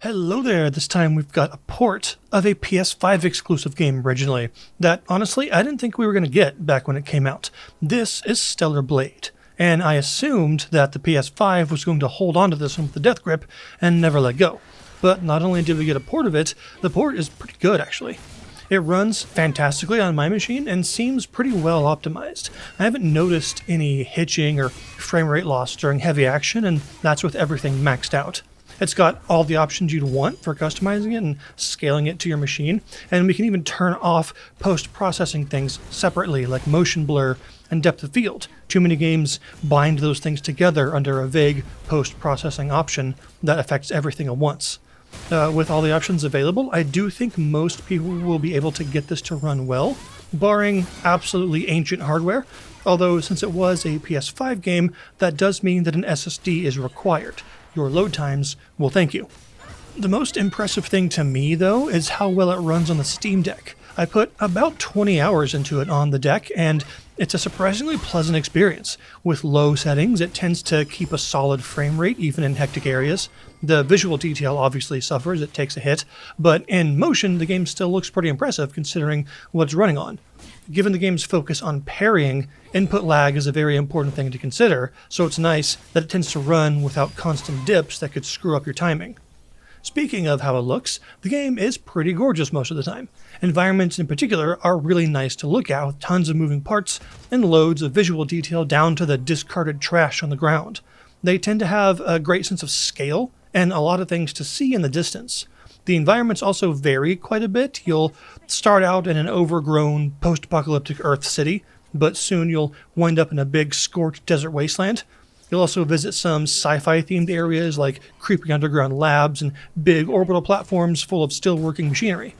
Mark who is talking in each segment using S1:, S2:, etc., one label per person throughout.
S1: Hello there, this time we've got a port of a PS5 exclusive game originally that, honestly, I didn't think we were going to get back when it came out. This is Stellar Blade, and I assumed that the PS5 was going to hold onto this one with the death grip and never let go. But not only did we get a port of it, the port is pretty good actually. It runs fantastically on my machine and seems pretty well optimized. I haven't noticed any hitching or frame rate loss during heavy action, and that's with everything maxed out. It's got all the options you'd want for customizing it and scaling it to your machine, and we can even turn off post-processing things separately, like motion blur and depth of field. Too many games bind those things together under a vague post-processing option that affects everything at once. With all the options available, I do think most people will be able to get this to run well, barring absolutely ancient hardware, although since it was a PS5 game, that does mean that an SSD is required. Your load times will thank you. The most impressive thing to me, though, is how well it runs on the Steam Deck. I put about 20 hours into it on the deck, and it's a surprisingly pleasant experience. With low settings, it tends to keep a solid frame rate, even in hectic areas. The visual detail obviously suffers, it takes a hit, but in motion, the game still looks pretty impressive considering what it's running on. Given the game's focus on parrying, input lag is a very important thing to consider, so it's nice that it tends to run without constant dips that could screw up your timing. Speaking of how it looks, the game is pretty gorgeous most of the time. Environments in particular are really nice to look at with tons of moving parts and loads of visual detail down to the discarded trash on the ground. They tend to have a great sense of scale and a lot of things to see in the distance. The environments also vary quite a bit. You'll start out in an overgrown post-apocalyptic Earth city, but soon you'll wind up in a big scorched desert wasteland. You'll also visit some sci-fi themed areas like creepy underground labs and big orbital platforms full of still working machinery.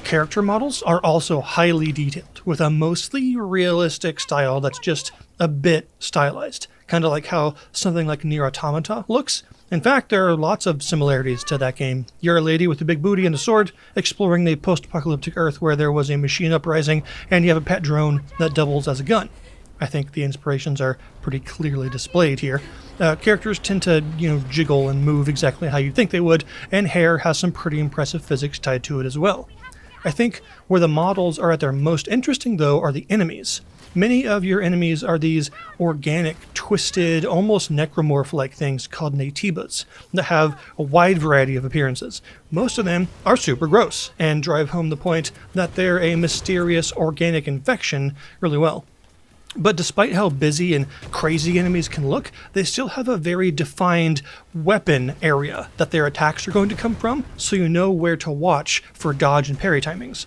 S1: Character models are also highly detailed, with a mostly realistic style that's just a bit stylized, kind of like how something like Nier Automata looks. In fact, there are lots of similarities to that game. You're a lady with a big booty and a sword, exploring the post-apocalyptic Earth where there was a machine uprising, and you have a pet drone that doubles as a gun. I think the inspirations are pretty clearly displayed here. Characters tend to, jiggle and move exactly how you'd think they would, and hair has some pretty impressive physics tied to it as well. I think where the models are at their most interesting, though, are the enemies. Many of your enemies are these organic, twisted, almost necromorph-like things called natibas that have a wide variety of appearances. Most of them are super gross and drive home the point that they're a mysterious organic infection really well. But despite how busy and crazy enemies can look, they still have a very defined weapon area that their attacks are going to come from, so you know where to watch for dodge and parry timings.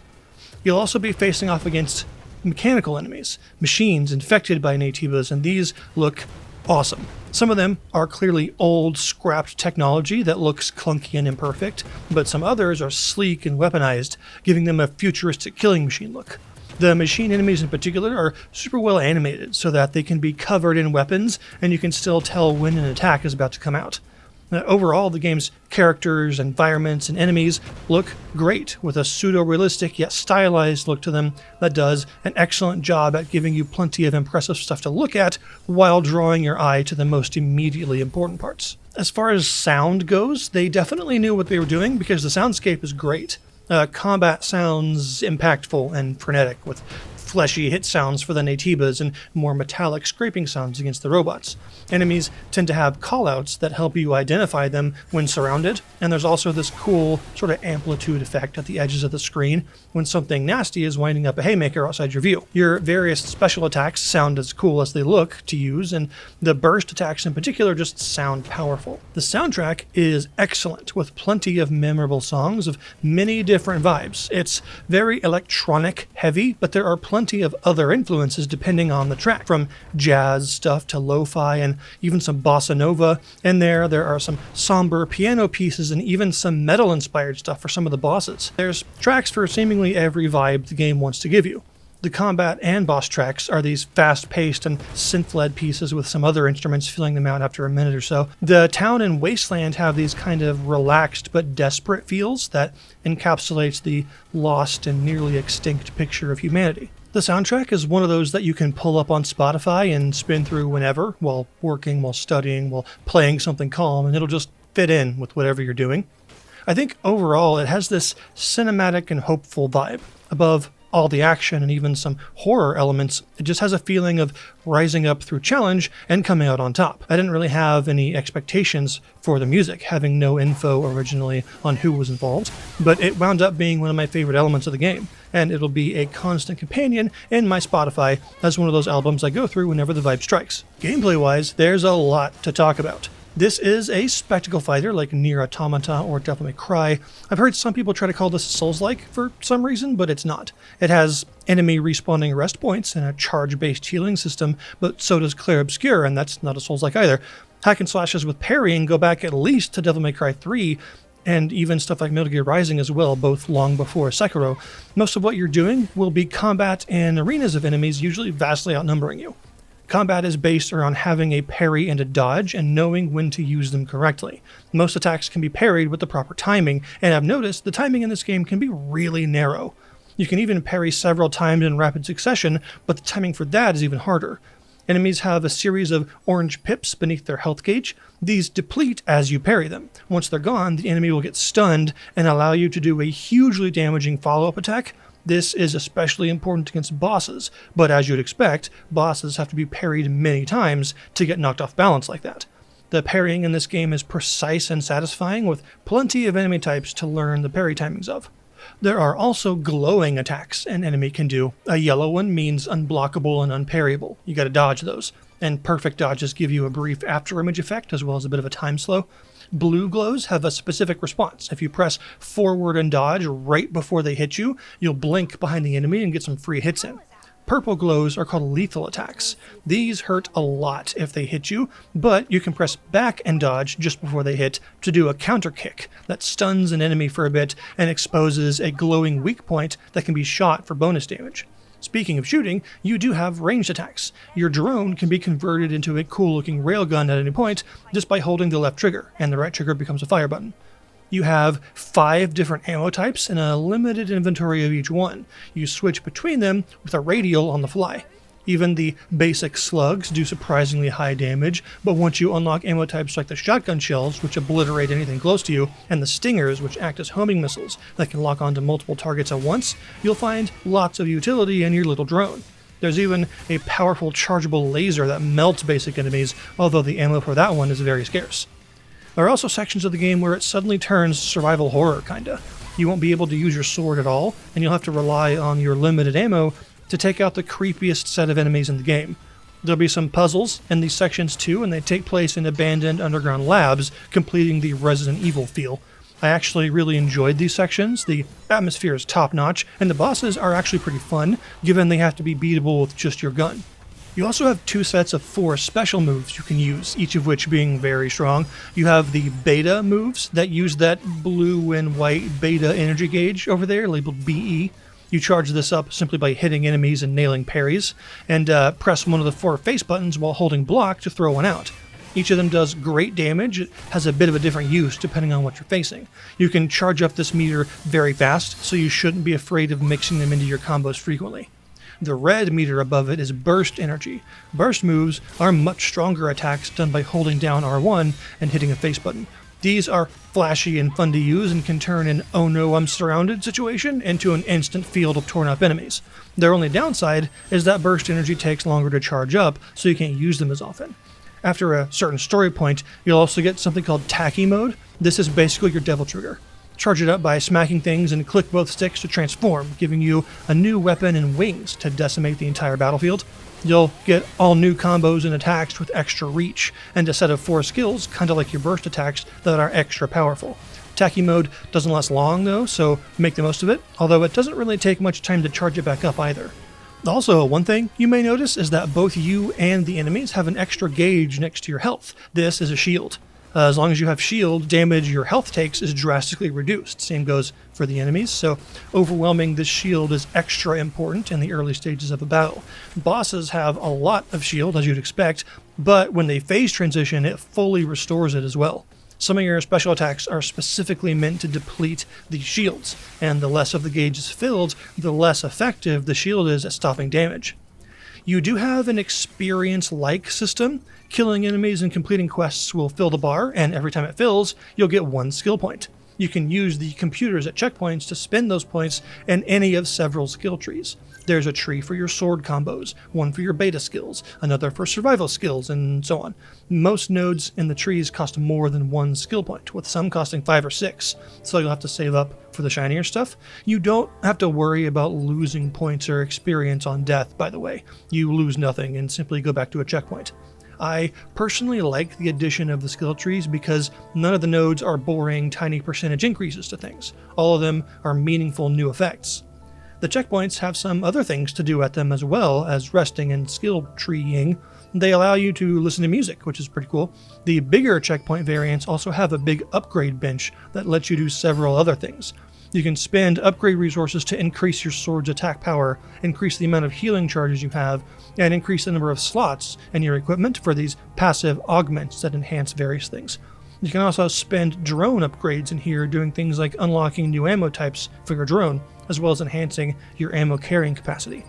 S1: You'll also be facing off against mechanical enemies, machines infected by natibas, and these look awesome. Some of them are clearly old, scrapped technology that looks clunky and imperfect, but some others are sleek and weaponized, giving them a futuristic killing machine look. The machine enemies in particular are super well animated so that they can be covered in weapons and you can still tell when an attack is about to come out. Overall, the game's characters, environments, and enemies look great, with a pseudo-realistic yet stylized look to them that does an excellent job at giving you plenty of impressive stuff to look at while drawing your eye to the most immediately important parts. As far as sound goes, they definitely knew what they were doing because the soundscape is great. Combat sounds impactful and frenetic, with fleshy hit sounds for the natibas and more metallic scraping sounds against the robots. Enemies tend to have callouts that help you identify them when surrounded, and there's also this cool sort of amplitude effect at the edges of the screen when something nasty is winding up a haymaker outside your view. Your various special attacks sound as cool as they look to use, and the burst attacks in particular just sound powerful. The soundtrack is excellent, with plenty of memorable songs of many different vibes. It's very electronic heavy, but there are plenty of other influences depending on the track, from jazz stuff to lo-fi and even some bossa nova. And there are some somber piano pieces and even some metal-inspired stuff for some of the bosses. There's tracks for seemingly every vibe the game wants to give you. The combat and boss tracks are these fast-paced and synth-led pieces with some other instruments filling them out after a minute or so. The town and wasteland have these kind of relaxed but desperate feels that encapsulates the lost and nearly extinct picture of humanity. The soundtrack is one of those that you can pull up on Spotify and spin through whenever, while working, while studying, while playing something calm, and it'll just fit in with whatever you're doing. I think overall it has this cinematic and hopeful vibe. Above all the action and even some horror elements, it just has a feeling of rising up through challenge and coming out on top. I didn't really have any expectations for the music, having no info originally on who was involved, but it wound up being one of my favorite elements of the game, and it'll be a constant companion in my Spotify as one of those albums I go through whenever the vibe strikes. Gameplay-wise, there's a lot to talk about. This is a spectacle fighter like Nier Automata or Devil May Cry. I've heard some people try to call this Souls-like for some reason, but it's not. It has enemy respawning rest points and a charge-based healing system, but so does Clair Obscur, and that's not a Souls-like either. Hack and slashes with parrying go back at least to Devil May Cry 3, and even stuff like Metal Gear Rising as well, both long before Sekiro. Most of what you're doing will be combat in arenas of enemies, usually vastly outnumbering you. Combat is based around having a parry and a dodge and knowing when to use them correctly. Most attacks can be parried with the proper timing, and I've noticed the timing in this game can be really narrow. You can even parry several times in rapid succession, but the timing for that is even harder. Enemies have a series of orange pips beneath their health gauge. These deplete as you parry them. Once they're gone, the enemy will get stunned and allow you to do a hugely damaging follow-up attack. This is especially important against bosses, but as you'd expect, bosses have to be parried many times to get knocked off balance like that. The parrying in this game is precise and satisfying, with plenty of enemy types to learn the parry timings of. There are also glowing attacks an enemy can do. A yellow one means unblockable and unparryable. You gotta dodge those. And perfect dodges give you a brief after-image effect as well as a bit of a time slow. Blue glows have a specific response. If you press forward and dodge right before they hit you, you'll blink behind the enemy and get some free hits in. Purple glows are called lethal attacks. These hurt a lot if they hit you, but you can press back and dodge just before they hit to do a counter kick that stuns an enemy for a bit and exposes a glowing weak point that can be shot for bonus damage. Speaking of shooting, you do have ranged attacks. Your drone can be converted into a cool-looking railgun at any point just by holding the left trigger, and the right trigger becomes a fire button. You have 5 different ammo types and a limited inventory of each one. You switch between them with a radial on the fly. Even the basic slugs do surprisingly high damage, but once you unlock ammo types like the shotgun shells, which obliterate anything close to you, and the stingers, which act as homing missiles that can lock onto multiple targets at once, you'll find lots of utility in your little drone. There's even a powerful chargeable laser that melts basic enemies, although the ammo for that one is very scarce. There are also sections of the game where it suddenly turns survival horror, kinda. You won't be able to use your sword at all, and you'll have to rely on your limited ammo to take out the creepiest set of enemies in the game. There'll be some puzzles in these sections too, and they take place in abandoned underground labs, completing the Resident Evil feel. I actually really enjoyed these sections. The atmosphere is top-notch, and the bosses are actually pretty fun, given they have to be beatable with just your gun. You also have 2 sets of 4 special moves you can use, each of which being very strong. You have the beta moves that use that blue and white beta energy gauge over there, labeled BE. You charge this up simply by hitting enemies and nailing parries, and press one of the 4 face buttons while holding block to throw one out. Each of them does great damage. It has a bit of a different use depending on what you're facing. You can charge up this meter very fast, so you shouldn't be afraid of mixing them into your combos frequently. The red meter above it is burst energy. Burst moves are much stronger attacks done by holding down R1 and hitting a face button. These are flashy and fun to use and can turn an "oh no, I'm surrounded" situation into an instant field of torn up enemies. Their only downside is that burst energy takes longer to charge up, so you can't use them as often. After a certain story point, you'll also get something called tacky mode. This is basically your devil trigger. Charge it up by smacking things and click both sticks to transform, giving you a new weapon and wings to decimate the entire battlefield. You'll get all new combos and attacks with extra reach, and a set of 4 skills, kinda like your burst attacks, that are extra powerful. Tacky mode doesn't last long though, so make the most of it, although it doesn't really take much time to charge it back up either. Also, one thing you may notice is that both you and the enemies have an extra gauge next to your health. This is a shield. As long as you have shield, damage your health takes is drastically reduced. Same goes for the enemies, so overwhelming this shield is extra important in the early stages of a battle. Bosses have a lot of shield, as you'd expect, but when they phase transition, it fully restores it as well. Some of your special attacks are specifically meant to deplete these shields, and the less of the gauge is filled, the less effective the shield is at stopping damage. You do have an experience-like system. Killing enemies and completing quests will fill the bar, and every time it fills, you'll get 1 skill point. You can use the computers at checkpoints to spend those points in any of several skill trees. There's a tree for your sword combos, one for your beta skills, another for survival skills, and so on. Most nodes in the trees cost more than one skill point, with some costing 5 or 6, so you'll have to save up for the shinier stuff. You don't have to worry about losing points or experience on death, by the way. You lose nothing and simply go back to a checkpoint. I personally like the addition of the skill trees because none of the nodes are boring tiny percentage increases to things. All of them are meaningful new effects. The checkpoints have some other things to do at them as well as resting and skill treeing. They allow you to listen to music, which is pretty cool. The bigger checkpoint variants also have a big upgrade bench that lets you do several other things. You can spend upgrade resources to increase your sword's attack power, increase the amount of healing charges you have, and increase the number of slots in your equipment for these passive augments that enhance various things. You can also spend drone upgrades in here doing things like unlocking new ammo types for your drone, as well as enhancing your ammo carrying capacity.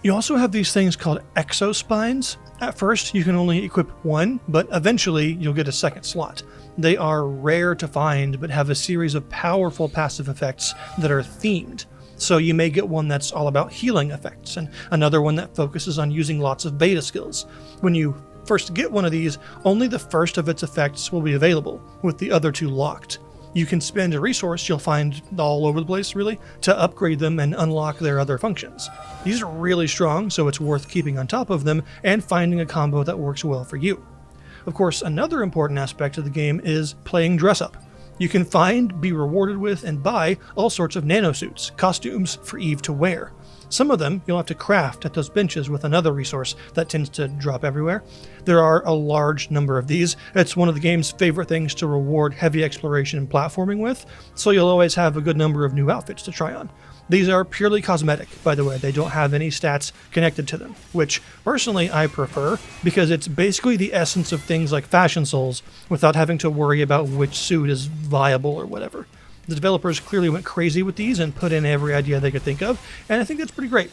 S1: You also have these things called exospines. At first, you can only equip one, but eventually you'll get a second slot. They are rare to find, but have a series of powerful passive effects that are themed. So you may get one that's all about healing effects, and another one that focuses on using lots of beta skills. When you first get one of these, only the first of its effects will be available, with the other two locked. You can spend a resource you'll find all over the place, really, to upgrade them and unlock their other functions. These are really strong, so it's worth keeping on top of them and finding a combo that works well for you. Of course, another important aspect of the game is playing dress-up. You can find, be rewarded with, and buy all sorts of nanosuits, costumes for Eve to wear. Some of them you'll have to craft at those benches with another resource that tends to drop everywhere. There are a large number of these. It's one of the game's favorite things to reward heavy exploration and platforming with, so you'll always have a good number of new outfits to try on. These are purely cosmetic, by the way. They don't have any stats connected to them, which personally I prefer because it's basically the essence of things like Fashion Souls without having to worry about which suit is viable or whatever. The developers clearly went crazy with these and put in every idea they could think of, and I think that's pretty great.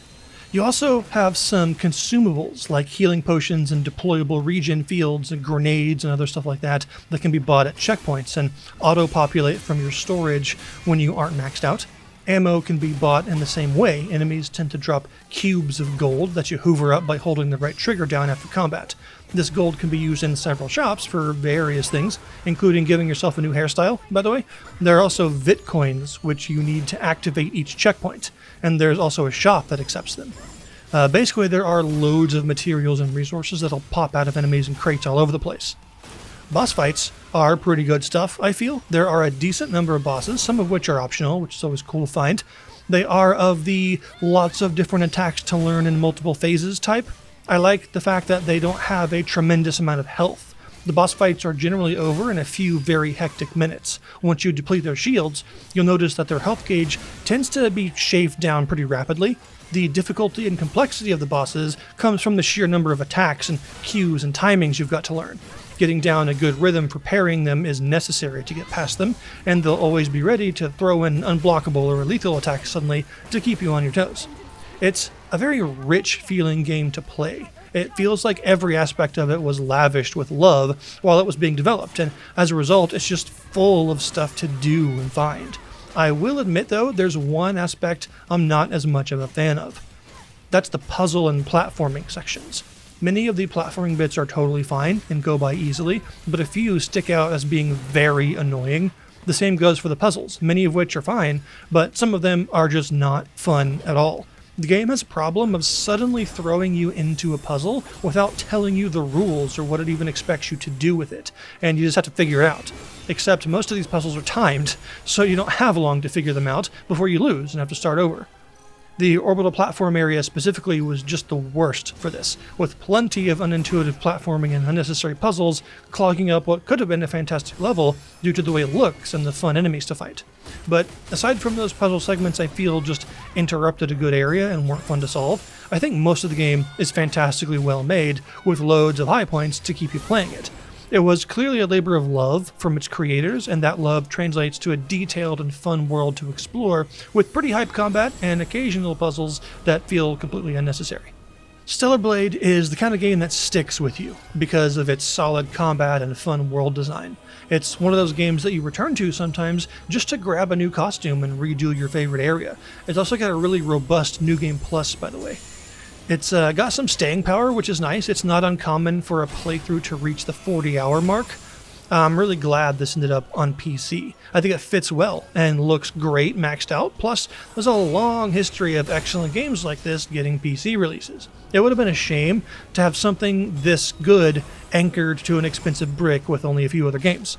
S1: You also have some consumables like healing potions and deployable regen fields and grenades and other stuff like that that can be bought at checkpoints and auto-populate from your storage when you aren't maxed out. Ammo can be bought in the same way. Enemies tend to drop cubes of gold that you hoover up by holding the right trigger down after combat. This gold can be used in several shops for various things, including giving yourself a new hairstyle, by the way. There are also Vitcoins, which you need to activate each checkpoint, and there's also a shop that accepts them. Basically, there are loads of materials and resources that'll pop out of enemies and crates all over the place. Boss fights are pretty good stuff, I feel. There are a decent number of bosses, some of which are optional, which is always cool to find. They are of the lots of different attacks to learn in multiple phases type. I like the fact that they don't have a tremendous amount of health. The boss fights are generally over in a few very hectic minutes. Once you deplete their shields, you'll notice that their health gauge tends to be shaved down pretty rapidly. The difficulty and complexity of the bosses comes from the sheer number of attacks and cues and timings you've got to learn. Getting down a good rhythm for parrying them is necessary to get past them, and they'll always be ready to throw in unblockable or lethal attacks suddenly to keep you on your toes. It's a very rich feeling game to play. It feels like every aspect of it was lavished with love while it was being developed, and as a result, it's just full of stuff to do and find. I will admit, though, there's one aspect I'm not as much of a fan of. That's the puzzle and platforming sections. Many of the platforming bits are totally fine and go by easily, but a few stick out as being very annoying. The same goes for the puzzles, many of which are fine, but some of them are just not fun at all. The game has a problem of suddenly throwing you into a puzzle without telling you the rules or what it even expects you to do with it, and you just have to figure it out. Except most of these puzzles are timed, so you don't have long to figure them out before you lose and have to start over. The orbital platform area specifically was just the worst for this, with plenty of unintuitive platforming and unnecessary puzzles clogging up what could have been a fantastic level due to the way it looks and the fun enemies to fight. But aside from those puzzle segments I feel just interrupted a good area and weren't fun to solve, I think most of the game is fantastically well made, with loads of high points to keep you playing it. It was clearly a labor of love from its creators, and that love translates to a detailed and fun world to explore, with pretty hype combat and occasional puzzles that feel completely unnecessary. Stellar Blade is the kind of game that sticks with you because of its solid combat and fun world design. It's one of those games that you return to sometimes just to grab a new costume and redo your favorite area. It's also got a really robust New Game Plus, by the way. It's got some staying power, which is nice. It's not uncommon for a playthrough to reach the 40-hour mark. I'm really glad this ended up on PC. I think it fits well and looks great maxed out, plus there's a long history of excellent games like this getting PC releases. It would have been a shame to have something this good anchored to an expensive brick with only a few other games.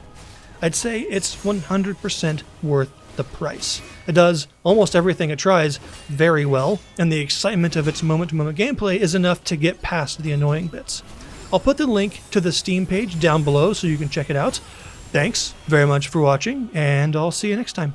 S1: I'd say it's 100% worth the price. It does almost everything it tries very well, and the excitement of its moment-to-moment gameplay is enough to get past the annoying bits. I'll put the link to the Steam page down below so you can check it out. Thanks very much for watching, and I'll see you next time.